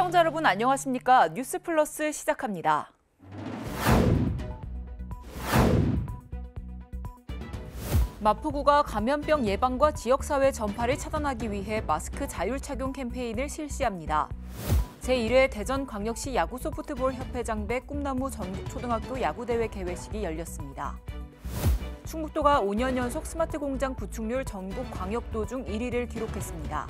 시청자 여러분 안녕하십니까? 뉴스 플러스 시작합니다. 마포구가 감염병 예방과 지역사회 전파를 차단하기 위해 마스크 자율 착용 캠페인을 실시합니다. 제1회 대전광역시 야구소프트볼 협회장배 꿈나무 전국초등학교 야구대회 개회식이 열렸습니다. 충북도가 5년 연속 스마트 공장 구축률 전국 광역도 중 1위를 기록했습니다.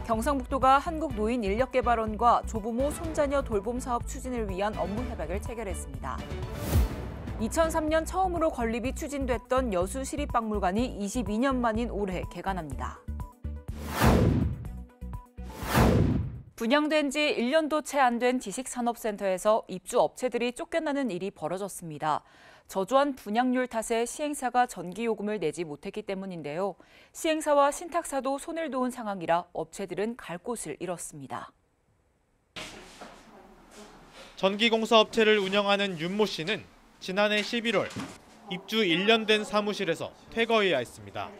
경상북도가 한국노인인력개발원과 조부모 손자녀 돌봄 사업 추진을 위한 업무 협약을 체결했습니다. 2003년 처음으로 건립이 추진됐던 여수시립박물관이 22년 만인 올해 개관합니다. 분양된 지 1년도 채 안 된 지식산업센터에서 입주업체들이 쫓겨나는 일이 벌어졌습니다. 저조한 분양률 탓에 시행사가 전기요금을 내지 못했기 때문인데요. 시행사와 신탁사도 손을 놓은 상황이라 업체들은 갈 곳을 잃었습니다. 전기공사업체를 운영하는 윤모 씨는 지난해 11월 입주 1년 된 사무실에서 퇴거해야 했습니다.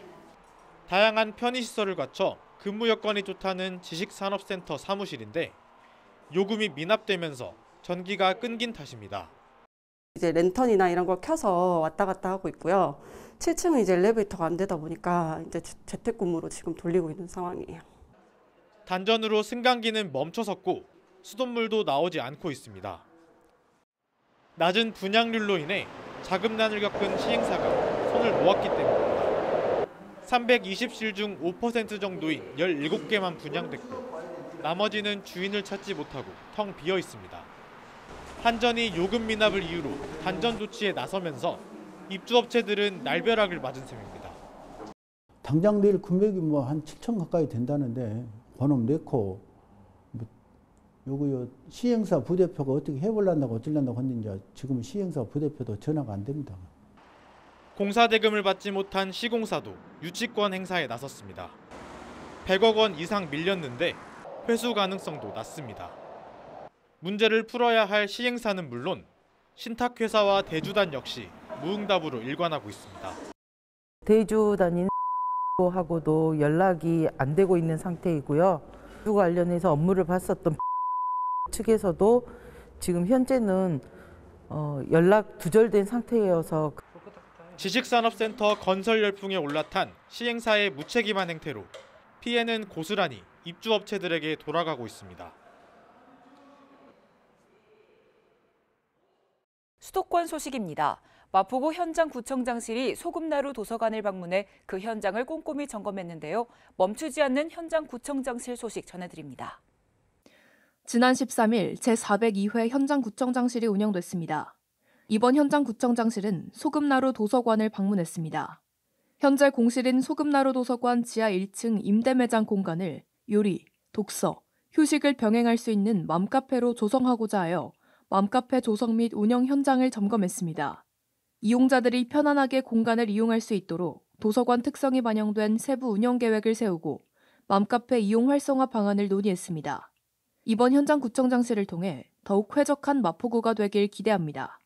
다양한 편의시설을 갖춰 근무 여건이 좋다는 지식산업센터 사무실인데 요금이 미납되면서 전기가 끊긴 탓입니다. 이제 랜턴이나 이런 걸 켜서 왔다 갔다 하고 있고요. 7층은 이제 엘리베이터가 안 되다 보니까 이제 재택근무로 지금 돌리고 있는 상황이에요. 단전으로 승강기는 멈춰섰고 수돗물도 나오지 않고 있습니다. 낮은 분양률로 인해 자금난을 겪은 시행사가 손을 놓았기 때문입니다. 320실 중 5% 정도인 17개만 분양됐고 나머지는 주인을 찾지 못하고 텅 비어 있습니다. 한전이 요금 미납을 이유로 단전 조치에 나서면서 입주업체들은 날벼락을 맞은 셈입니다. 당장 내일 금액이 한 7천 가까이 된다는데 번호 넣고 요거 시행사 부대표가 어떻게 해보려고 어쩌려고 했는지 지금 시행사 부대표도 전화가 안 됩니다. 공사 대금을 받지 못한 시공사도 유치권 행사에 나섰습니다. 100억 원 이상 밀렸는데 회수 가능성도 낮습니다. 문제를 풀어야 할 시행사는 물론 신탁회사와 대주단 역시 무응답으로 일관하고 있습니다. 대주단인 하고도 연락이 안 되고 있는 상태이고요. 그 관련해서 업무를 봤었던 측에서도 지금 현재는 연락 두절된 상태여서 지식산업센터 건설 열풍에 올라탄 시행사의 무책임한 행태로 피해는 고스란히 입주업체들에게 돌아가고 있습니다. 수도권 소식입니다. 마포구 현장구청장실이 소금나루 도서관을 방문해 그 현장을 꼼꼼히 점검했는데요. 멈추지 않는 현장구청장실 소식 전해드립니다. 지난 13일 제402회 현장구청장실이 운영됐습니다. 이번 현장구청장실은 소금나루 도서관을 방문했습니다. 현재 공실인 소금나루 도서관 지하 1층 임대매장 공간을 요리, 독서, 휴식을 병행할 수 있는 맘카페로 조성하고자 하여 맘카페 조성 및 운영 현장을 점검했습니다. 이용자들이 편안하게 공간을 이용할 수 있도록 도서관 특성이 반영된 세부 운영 계획을 세우고 맘카페 이용 활성화 방안을 논의했습니다. 이번 현장구청장실을 통해 더욱 쾌적한 마포구가 되길 기대합니다.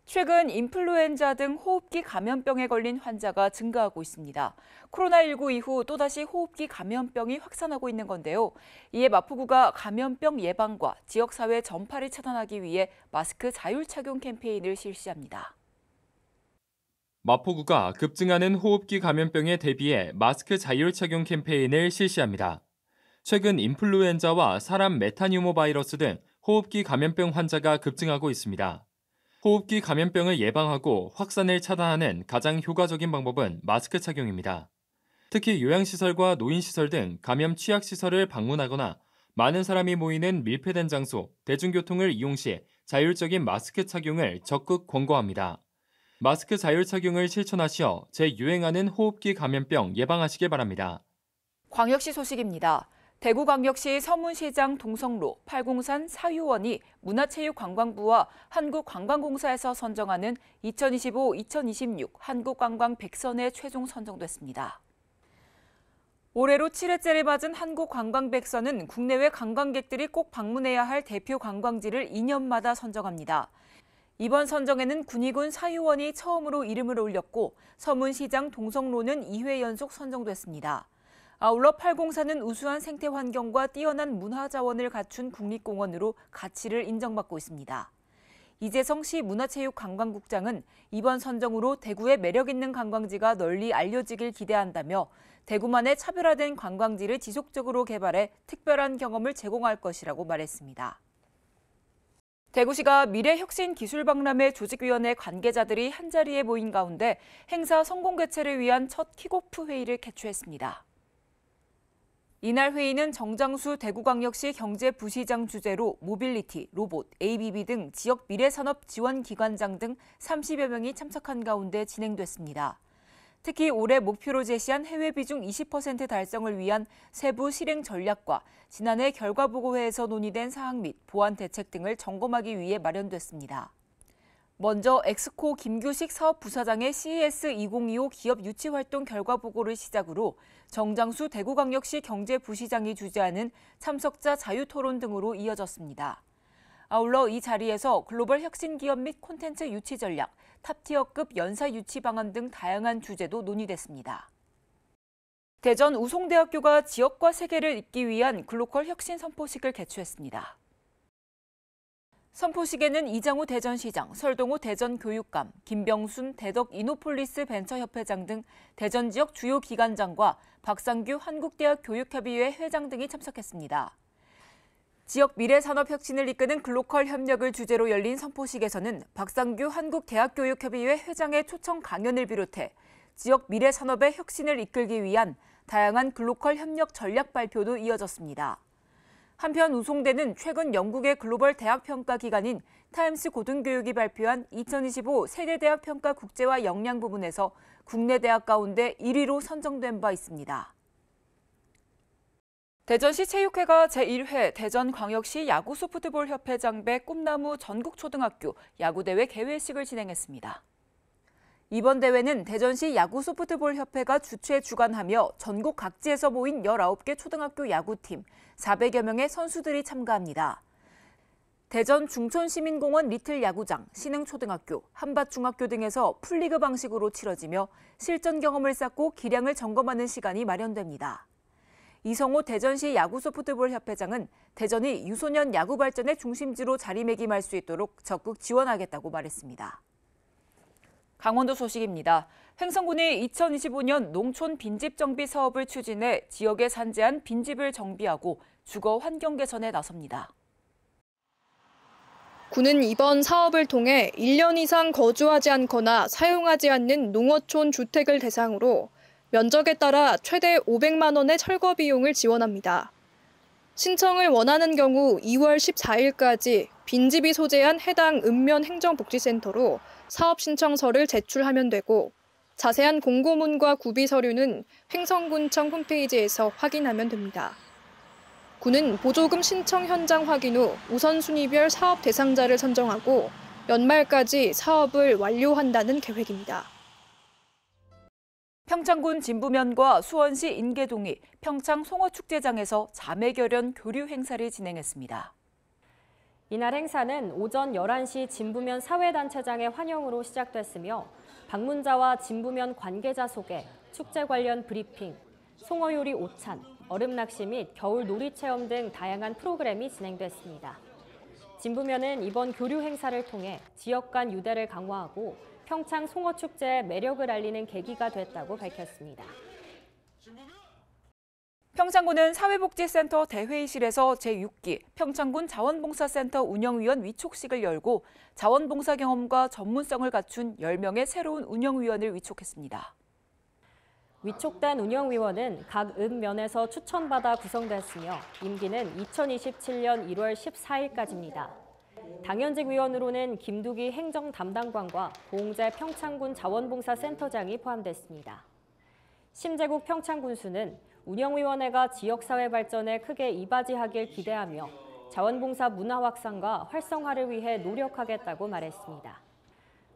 최근 인플루엔자 등 호흡기 감염병에 걸린 환자가 증가하고 있습니다. 코로나19 이후 또다시 호흡기 감염병이 확산하고 있는 건데요. 이에 마포구가 감염병 예방과 지역사회 전파를 차단하기 위해 마스크 자율 착용 캠페인을 실시합니다. 마포구가 급증하는 호흡기 감염병에 대비해 마스크 자율 착용 캠페인을 실시합니다. 최근 인플루엔자와 사람 메타뉴모 바이러스 등 호흡기 감염병 환자가 급증하고 있습니다. 호흡기 감염병을 예방하고 확산을 차단하는 가장 효과적인 방법은 마스크 착용입니다. 특히 요양시설과 노인시설 등 감염 취약시설을 방문하거나 많은 사람이 모이는 밀폐된 장소, 대중교통을 이용 시 자율적인 마스크 착용을 적극 권고합니다. 마스크 자율 착용을 실천하시어 재유행하는 호흡기 감염병 예방하시길 바랍니다. 광역시 소식입니다. 대구광역시 서문시장 동성로 803 사유원이 문화체육관광부와 한국관광공사에서 선정하는 2025-2026 한국관광 100선에 최종 선정됐습니다. 올해로 7회째를 맞은 한국관광 100선은 국내외 관광객들이 꼭 방문해야 할 대표 관광지를 2년마다 선정합니다. 이번 선정에는 군위군 사유원이 처음으로 이름을 올렸고 서문시장 동성로는 2회 연속 선정됐습니다. 아울러 팔공사는 우수한 생태 환경과 뛰어난 문화 자원을 갖춘 국립공원으로 가치를 인정받고 있습니다. 이재성 시 문화체육관광국장은 이번 선정으로 대구의 매력 있는 관광지가 널리 알려지길 기대한다며 대구만의 차별화된 관광지를 지속적으로 개발해 특별한 경험을 제공할 것이라고 말했습니다. 대구시가 미래혁신기술박람회 조직위원회 관계자들이 한자리에 모인 가운데 행사 성공 개최를 위한 첫 킥오프 회의를 개최했습니다. 이날 회의는 정장수 대구광역시 경제부시장 주재로 모빌리티, 로봇, ABB 등 지역 미래산업 지원기관장 등 30여 명이 참석한 가운데 진행됐습니다. 특히 올해 목표로 제시한 해외 비중 20% 달성을 위한 세부 실행 전략과 지난해 결과보고회에서 논의된 사항 및 보완 대책 등을 점검하기 위해 마련됐습니다. 먼저 엑스코 김규식 사업부사장의 CES 2025 기업 유치활동 결과보고를 시작으로 정장수 대구광역시 경제부시장이 주재하는 참석자 자유토론 등으로 이어졌습니다. 아울러 이 자리에서 글로벌 혁신기업 및 콘텐츠 유치 전략, 탑티어급 연사 유치 방안 등 다양한 주제도 논의됐습니다. 대전 우송대학교가 지역과 세계를 잇기 위한 글로컬 혁신 선포식을 개최했습니다. 선포식에는 이장우 대전시장, 설동호 대전교육감, 김병순 대덕 이노폴리스 벤처협회장 등 대전 지역 주요 기관장과 박상규 한국대학 교육협의회 회장 등이 참석했습니다. 지역 미래산업혁신을 이끄는 글로컬 협력을 주제로 열린 선포식에서는 박상규 한국대학교육협의회 회장의 초청 강연을 비롯해 지역 미래산업의 혁신을 이끌기 위한 다양한 글로컬 협력 전략 발표도 이어졌습니다. 한편 우송대는 최근 영국의 글로벌 대학 평가 기관인 타임스 고등교육이 발표한 2025 세계대학 평가 국제화 역량 부문에서 국내 대학 가운데 1위로 선정된 바 있습니다. 대전시 체육회가 제1회 대전광역시 야구소프트볼협회 장배 꿈나무 전국초등학교 야구대회 개회식을 진행했습니다. 이번 대회는 대전시 야구소프트볼협회가 주최 주관하며 전국 각지에서 모인 19개 초등학교 야구팀 400여 명의 선수들이 참가합니다. 대전 중촌시민공원 리틀 야구장, 신흥초등학교, 한밭중학교 등에서 풀리그 방식으로 치러지며 실전 경험을 쌓고 기량을 점검하는 시간이 마련됩니다. 이성호 대전시 야구소프트볼협회장은 대전이 유소년 야구 발전의 중심지로 자리매김할 수 있도록 적극 지원하겠다고 말했습니다. 강원도 소식입니다. 횡성군이 2025년 농촌 빈집 정비 사업을 추진해 지역에 산재한 빈집을 정비하고 주거 환경 개선에 나섭니다. 군은 이번 사업을 통해 1년 이상 거주하지 않거나 사용하지 않는 농어촌 주택을 대상으로 면적에 따라 최대 500만 원의 철거 비용을 지원합니다. 신청을 원하는 경우 2월 14일까지 빈집이 소재한 해당 읍면 행정복지센터로 사업 신청서를 제출하면 되고 자세한 공고문과 구비 서류는 횡성군청 홈페이지에서 확인하면 됩니다. 군은 보조금 신청 현장 확인 후 우선순위별 사업 대상자를 선정하고 연말까지 사업을 완료한다는 계획입니다. 평창군 진부면과 수원시 인계동이 평창 송어축제장에서 자매결연 교류 행사를 진행했습니다. 이날 행사는 오전 11시 진부면 사회단체장의 환영으로 시작됐으며 방문자와 진부면 관계자 소개, 축제 관련 브리핑, 송어요리 오찬, 얼음낚시 및 겨울 놀이 체험 등 다양한 프로그램이 진행됐습니다. 진부면은 이번 교류 행사를 통해 지역 간 유대를 강화하고 평창 송어축제의 매력을 알리는 계기가 됐다고 밝혔습니다. 평창군은 사회복지센터 대회의실에서 제6기 평창군 자원봉사센터 운영위원 위촉식을 열고 자원봉사 경험과 전문성을 갖춘 10명의 새로운 운영위원을 위촉했습니다. 위촉된 운영위원은 각 읍면에서 추천받아 구성됐으며 임기는 2027년 1월 14일까지입니다. 당연직 위원으로는 김두기 행정담당관과 고홍재 평창군 자원봉사센터장이 포함됐습니다. 심재국 평창군수는 운영위원회가 지역사회 발전에 크게 이바지하길 기대하며 자원봉사 문화 확산과 활성화를 위해 노력하겠다고 말했습니다.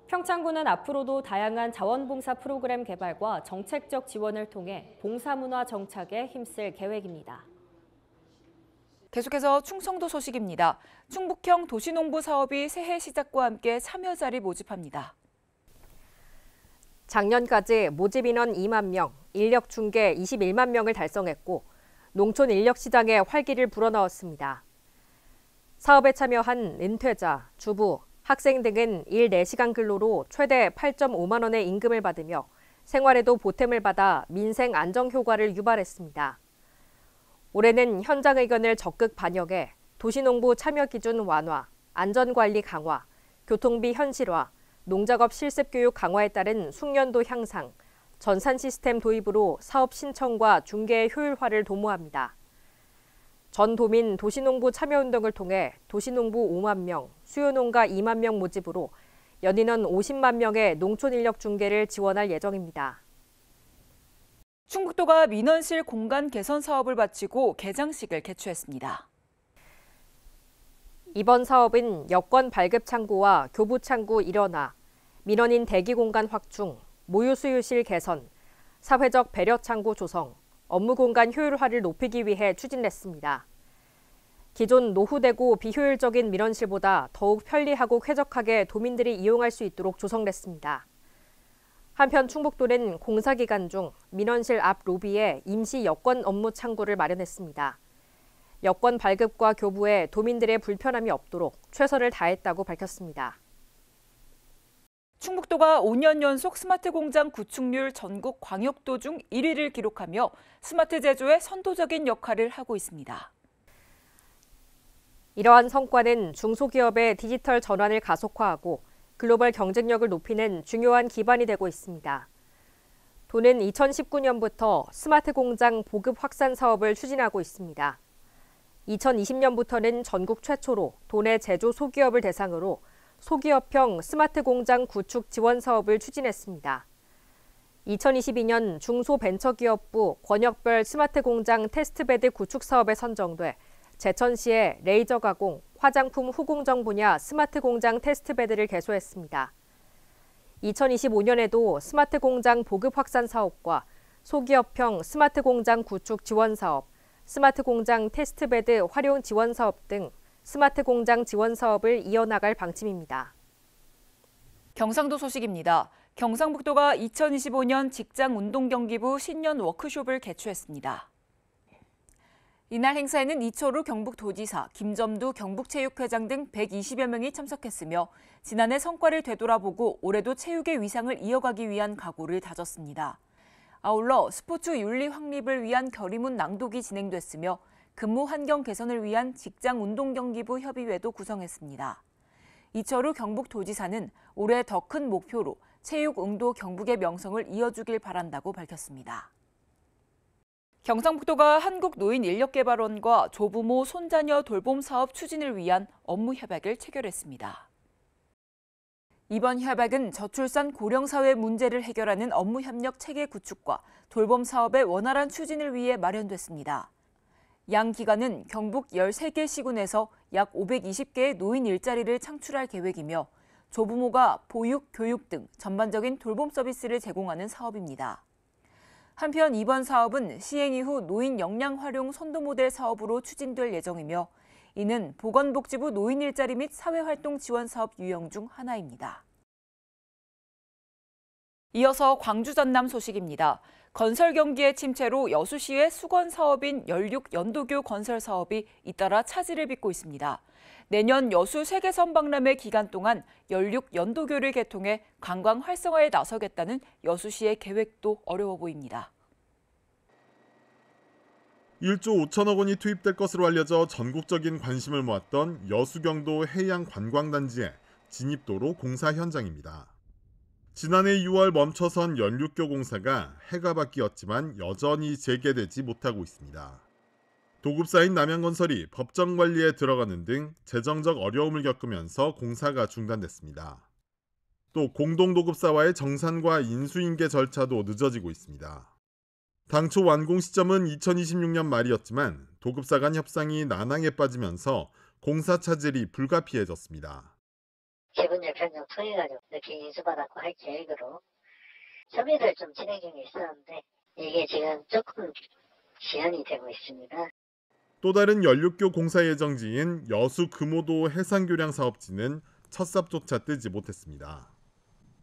평창군은 앞으로도 다양한 자원봉사 프로그램 개발과 정책적 지원을 통해 봉사문화 정착에 힘쓸 계획입니다. 계속해서 충청도 소식입니다. 충북형 도시농부 사업이 새해 시작과 함께 참여자를 모집합니다. 작년까지 모집 인원 2만 명, 인력 중개 21만 명을 달성했고 농촌 인력 시장에 활기를 불어넣었습니다. 사업에 참여한 은퇴자, 주부, 학생 등은 일 4시간 근로로 최대 8.5만 원의 임금을 받으며 생활에도 보탬을 받아 민생 안정 효과를 유발했습니다. 올해는 현장 의견을 적극 반영해 도시농부 참여 기준 완화, 안전관리 강화, 교통비 현실화, 농작업 실습 교육 강화에 따른 숙련도 향상, 전산 시스템 도입으로 사업 신청과 중개의 효율화를 도모합니다. 전 도민 도시농부 참여운동을 통해 도시농부 5만 명, 수요농가 2만 명 모집으로 연인원 50만 명의 농촌 인력 중개를 지원할 예정입니다. 충북도가 민원실 공간 개선 사업을 마치고 개장식을 개최했습니다. 이번 사업은 여권 발급 창구와 교부 창구 일원화, 민원인 대기 공간 확충, 모유 수유실 개선, 사회적 배려 창구 조성, 업무 공간 효율화를 높이기 위해 추진했습니다. 기존 노후되고 비효율적인 민원실보다 더욱 편리하고 쾌적하게 도민들이 이용할 수 있도록 조성됐습니다. 한편 충북도는 공사 기간 중 민원실 앞 로비에 임시 여권 업무 창구를 마련했습니다. 여권 발급과 교부에 도민들의 불편함이 없도록 최선을 다했다고 밝혔습니다. 충북도가 5년 연속 스마트 공장 구축률 전국 광역도 중 1위를 기록하며 스마트 제조에 선도적인 역할을 하고 있습니다. 이러한 성과는 중소기업의 디지털 전환을 가속화하고 글로벌 경쟁력을 높이는 중요한 기반이 되고 있습니다. 도는 2019년부터 스마트 공장 보급 확산 사업을 추진하고 있습니다. 2020년부터는 전국 최초로 도내 제조 소기업을 대상으로 소기업형 스마트 공장 구축 지원 사업을 추진했습니다. 2022년 중소벤처기업부 권역별 스마트 공장 테스트베드 구축 사업에 선정돼 제천시에 레이저 가공, 화장품 후공정 분야 스마트 공장 테스트베드를 개소했습니다. 2025년에도 스마트 공장 보급 확산 사업과 소기업형 스마트 공장 구축 지원 사업, 스마트 공장 테스트베드 활용 지원 사업 등 스마트 공장 지원 사업을 이어나갈 방침입니다. 경상도 소식입니다. 경상북도가 2025년 직장운동경기부 신년 워크숍을 개최했습니다. 이날 행사에는 이철우 경북도지사, 김점두 경북체육회장 등 120여 명이 참석했으며 지난해 성과를 되돌아보고 올해도 체육의 위상을 이어가기 위한 각오를 다졌습니다. 아울러 스포츠 윤리 확립을 위한 결의문 낭독이 진행됐으며 근무 환경 개선을 위한 직장운동경기부 협의회도 구성했습니다. 이철우 경북도지사는 올해 더 큰 목표로 체육응도 경북의 명성을 이어주길 바란다고 밝혔습니다. 경상북도가 한국노인인력개발원과 조부모 손자녀 돌봄 사업 추진을 위한 업무 협약을 체결했습니다. 이번 협약은 저출산 고령사회 문제를 해결하는 업무 협력 체계 구축과 돌봄 사업의 원활한 추진을 위해 마련됐습니다. 양 기관은 경북 13개 시군에서 약 520개의 노인 일자리를 창출할 계획이며 조부모가 보육, 교육 등 전반적인 돌봄 서비스를 제공하는 사업입니다. 한편 이번 사업은 시행 이후 노인 역량 활용 선도 모델 사업으로 추진될 예정이며 이는 보건복지부 노인 일자리 및 사회활동 지원 사업 유형 중 하나입니다. 이어서 광주 전남 소식입니다. 건설 경기의 침체로 여수시의 수건 사업인 연륙 연도교 건설 사업이 잇따라 차질을 빚고 있습니다. 내년 여수 세계선 박람회 기간 동안 연륙 연도교를 개통해 관광 활성화에 나서겠다는 여수시의 계획도 어려워 보입니다. 1조 5천억 원이 투입될 것으로 알려져 전국적인 관심을 모았던 여수경도 해양관광단지의 진입도로 공사 현장입니다. 지난해 6월 멈춰선 연륙교 공사가 해가 바뀌었지만 여전히 재개되지 못하고 있습니다. 도급사인 남양건설이 법정 관리에 들어가는 등 재정적 어려움을 겪으면서 공사가 중단됐습니다. 또 공동도급사와의 정산과 인수인계 절차도 늦어지고 있습니다. 당초 완공 시점은 2026년 말이었지만 도급사 간 협상이 난항에 빠지면서 공사 차질이 불가피해졌습니다. 기본적 변경 통해가지고 이렇게 인수받았고 할 계획으로 협의를 좀 진행 중에 있었는데 이게 지금 조금 지연이 되고 있습니다. 또 다른 연륙교 공사 예정지인 여수 금오도 해상교량 사업지는 첫 삽조차 뜨지 못했습니다.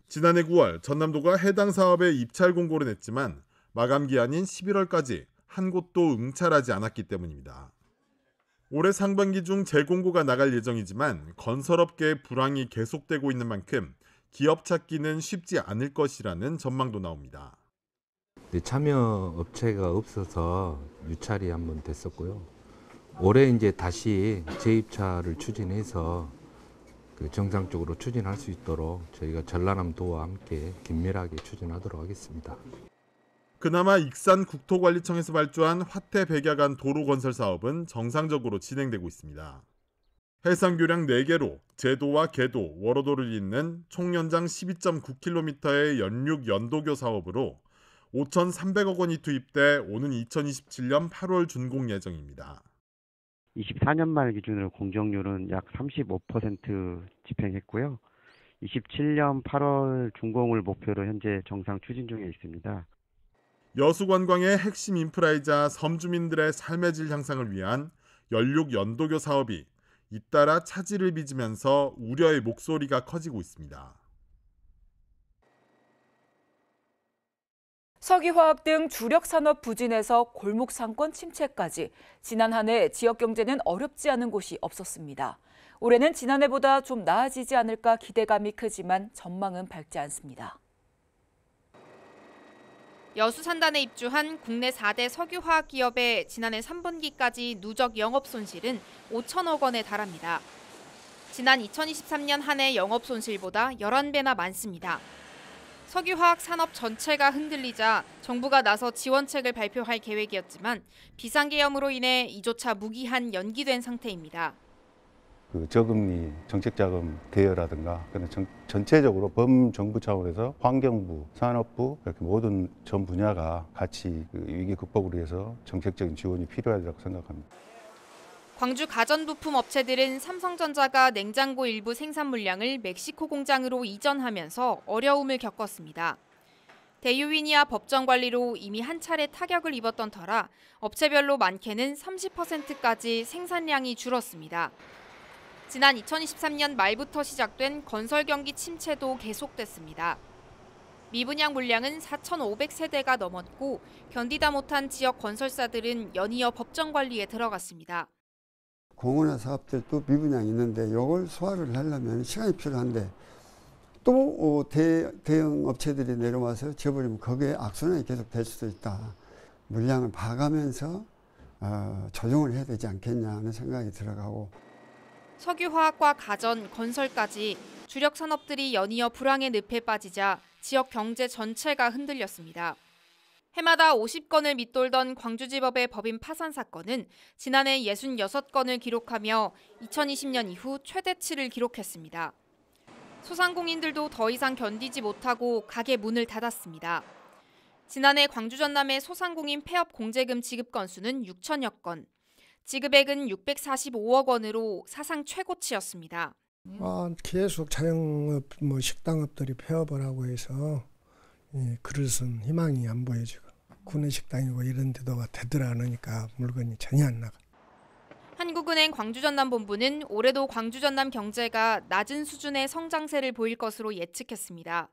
지난해 9월 전남도가 해당 사업에 입찰 공고를 냈지만 마감 기한인 11월까지 한 곳도 응찰하지 않았기 때문입니다. 올해 상반기 중 재공고가 나갈 예정이지만 건설업계의 불황이 계속되고 있는 만큼 기업 찾기는 쉽지 않을 것이라는 전망도 나옵니다. 참여 업체가 없어서 유찰이 한번 됐었고요. 올해 이제 다시 재입찰을 추진해서 정상적으로 추진할 수 있도록 저희가 전라남도와 함께 긴밀하게 추진하도록 하겠습니다. 그나마 익산 국토관리청에서 발주한 화태백야간 도로 건설 사업은 정상적으로 진행되고 있습니다. 해상교량 4개로 제도와 계도, 워러도를 잇는 총 연장 12.9km의 연륙 연도교 사업으로 5,300억 원이 투입돼 오는 2027년 8월 준공 예정입니다. 24년 말 기준으로 공정률은 약 35% 집행했고요. 27년 8월 준공을 목표로 현재 정상 추진 중에 있습니다. 여수관광의 핵심 인프라이자 섬주민들의 삶의 질 향상을 위한 연륙 연도교 사업이 잇따라 차질을 빚으면서 우려의 목소리가 커지고 있습니다. 석유화학 등 주력 산업 부진에서 골목 상권 침체까지 지난 한 해 지역 경제는 어렵지 않은 곳이 없었습니다. 올해는 지난해보다 좀 나아지지 않을까 기대감이 크지만 전망은 밝지 않습니다. 여수 산단에 입주한 국내 4대 석유화학 기업의 지난해 3분기까지 누적 영업 손실은 5천억 원에 달합니다. 지난 2023년 한 해 영업 손실보다 11배나 많습니다. 석유화학 산업 전체가 흔들리자 정부가 나서 지원책을 발표할 계획이었지만 비상계엄으로 인해 이조차 무기한 연기된 상태입니다. 저금리, 정책자금 대여라든가 전체적으로 범정부 차원에서 환경부, 산업부 이렇게 모든 전 분야가 같이 위기 극복을 위해서 정책적인 지원이 필요하다고 생각합니다. 광주 가전부품 업체들은 삼성전자가 냉장고 일부 생산 물량을 멕시코 공장으로 이전하면서 어려움을 겪었습니다. 대유인이와 법정 관리로 이미 한 차례 타격을 입었던 터라 업체별로 많게는 30%까지 생산량이 줄었습니다. 지난 2023년 말부터 시작된 건설 경기 침체도 계속됐습니다. 미분양 물량은 4,500세대가 넘었고 견디다 못한 지역 건설사들은 연이어 법정 관리에 들어갔습니다. 공원화 사업들도 미분양이 있는데 이걸 소화를 하려면 시간이 필요한데 또 대형 업체들이 내려와서 지어버리면 거기에 악순환이 계속 될 수도 있다. 물량을 봐가면서 조정을 해야 되지 않겠냐 하는 생각이 들어가고 석유화학과 가전, 건설까지 주력 산업들이 연이어 불황의 늪에 빠지자 지역 경제 전체가 흔들렸습니다. 해마다 50건을 밑돌던 광주지법의 법인 파산 사건은 지난해 66건을 기록하며 2020년 이후 최대치를 기록했습니다. 소상공인들도 더 이상 견디지 못하고 가게 문을 닫았습니다. 지난해 광주 전남의 소상공인 폐업 공제금 지급 건수는 6천여 건, 지급액은 645억 원으로 사상 최고치였습니다. 계속 자영업, 식당업들이 폐업을 하고 해서 그릇은 희망이 안 보여지고 구내식당이고 이런 데도 되들 않으니까 물건이 전혀 안 나가. 한국은행 광주전남본부는 올해도 광주전남 경제가 낮은 수준의 성장세를 보일 것으로 예측했습니다.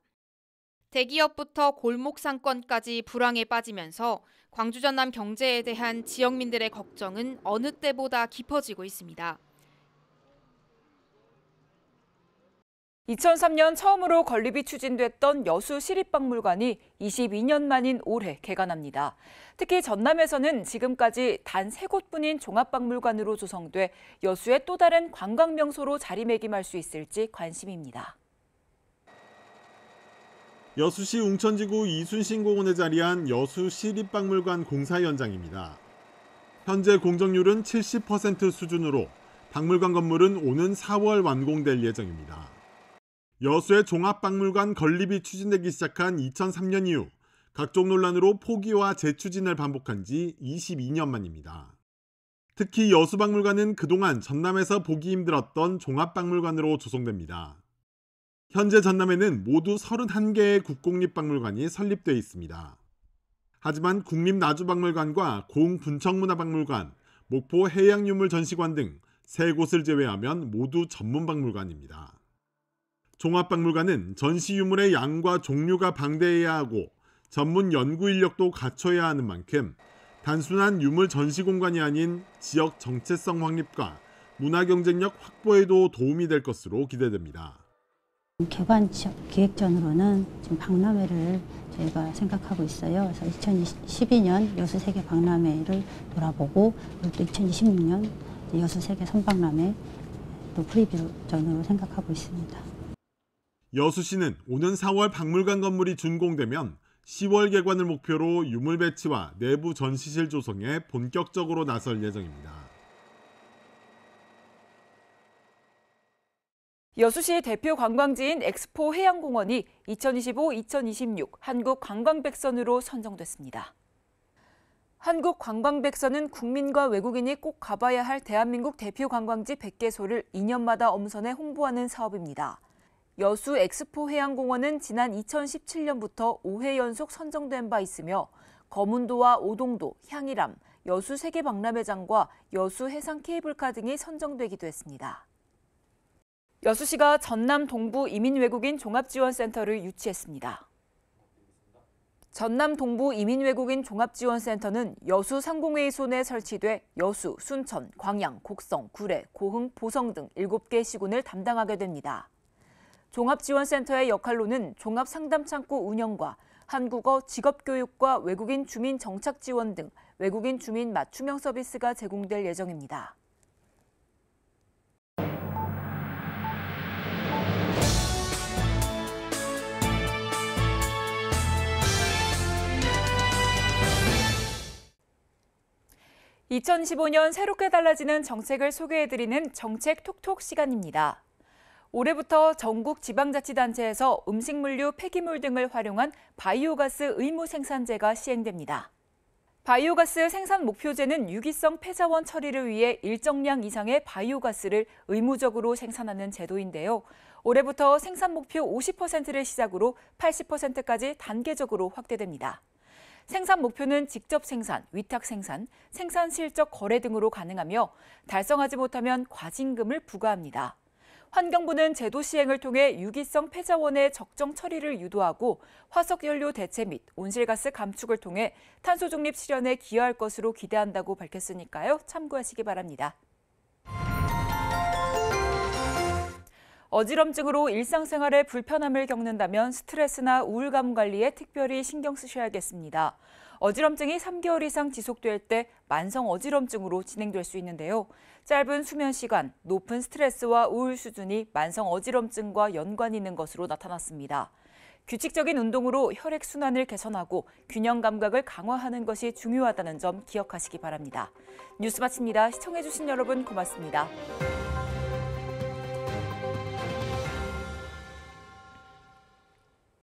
대기업부터 골목 상권까지 불황에 빠지면서 광주전남 경제에 대한 지역민들의 걱정은 어느 때보다 깊어지고 있습니다. 2003년 처음으로 건립이 추진됐던 여수 시립박물관이 22년 만인 올해 개관합니다. 특히 전남에서는 지금까지 단 3곳뿐인 종합박물관으로 조성돼 여수의 또 다른 관광명소로 자리매김할 수 있을지 관심입니다. 여수시 웅천지구 이순신공원에 자리한 여수 시립박물관 공사 현장입니다. 현재 공정률은 70% 수준으로 박물관 건물은 오는 4월 완공될 예정입니다. 여수의 종합박물관 건립이 추진되기 시작한 2003년 이후 각종 논란으로 포기와 재추진을 반복한 지 22년 만입니다. 특히 여수박물관은 그동안 전남에서 보기 힘들었던 종합박물관으로 조성됩니다. 현재 전남에는 모두 31개의 국공립박물관이 설립되어 있습니다. 하지만 국립나주박물관과 고흥분청문화박물관, 목포 해양유물전시관 등 3곳을 제외하면 모두 전문박물관입니다. 종합박물관은 전시 유물의 양과 종류가 방대해야 하고 전문 연구 인력도 갖춰야 하는 만큼 단순한 유물 전시 공간이 아닌 지역 정체성 확립과 문화 경쟁력 확보에도 도움이 될 것으로 기대됩니다. 개관 기획전으로는 지금 박람회를 저희가 생각하고 있어요. 그래서 2012년 여수세계 박람회를 돌아보고 또 2026년 여수세계 선박람회 또 프리뷰전으로 생각하고 있습니다. 여수시는 오는 4월 박물관 건물이 준공되면 10월 개관을 목표로 유물 배치와 내부 전시실 조성에 본격적으로 나설 예정입니다. 여수시 대표 관광지인 엑스포 해양공원이 2025-2026 한국관광백선으로 선정됐습니다. 한국관광백선은 국민과 외국인이 꼭 가봐야 할 대한민국 대표 관광지 100개소를 2년마다 엄선해 홍보하는 사업입니다. 여수 엑스포 해양공원은 지난 2017년부터 5회 연속 선정된 바 있으며 거문도와 오동도, 향일암, 여수 세계박람회장과 여수 해상 케이블카 등이 선정되기도 했습니다. 여수시가 전남 동부 이민외국인 종합지원센터를 유치했습니다. 전남 동부 이민외국인 종합지원센터는 여수 상공회의소 내 설치돼 여수, 순천, 광양, 곡성, 구례, 고흥, 보성 등 7개 시군을 담당하게 됩니다. 종합지원센터의 역할로는 종합상담창구 운영과 한국어 직업교육과 외국인 주민 정착 지원 등 외국인 주민 맞춤형 서비스가 제공될 예정입니다. (2015년) 새롭게 달라지는 정책을 소개해드리는 정책 톡톡 시간입니다. 올해부터 전국 지방자치단체에서 음식물류, 폐기물 등을 활용한 바이오가스 의무 생산제가 시행됩니다. 바이오가스 생산 목표제는 유기성 폐자원 처리를 위해 일정량 이상의 바이오가스를 의무적으로 생산하는 제도인데요. 올해부터 생산 목표 50%를 시작으로 80%까지 단계적으로 확대됩니다. 생산 목표는 직접 생산, 위탁 생산, 생산 실적 거래 등으로 가능하며 달성하지 못하면 과징금을 부과합니다. 환경부는 제도 시행을 통해 유기성 폐자원의 적정 처리를 유도하고 화석연료 대체 및 온실가스 감축을 통해 탄소 중립 실현에 기여할 것으로 기대한다고 밝혔으니까요. 참고하시기 바랍니다. 어지럼증으로 일상생활에 불편함을 겪는다면 스트레스나 우울감 관리에 특별히 신경 쓰셔야겠습니다. 어지럼증이 3개월 이상 지속될 때 만성 어지럼증으로 진행될 수 있는데요. 짧은 수면 시간, 높은 스트레스와 우울 수준이 만성 어지럼증과 연관이 있는 것으로 나타났습니다. 규칙적인 운동으로 혈액순환을 개선하고 균형 감각을 강화하는 것이 중요하다는 점 기억하시기 바랍니다. 뉴스 마칩니다. 시청해주신 여러분 고맙습니다.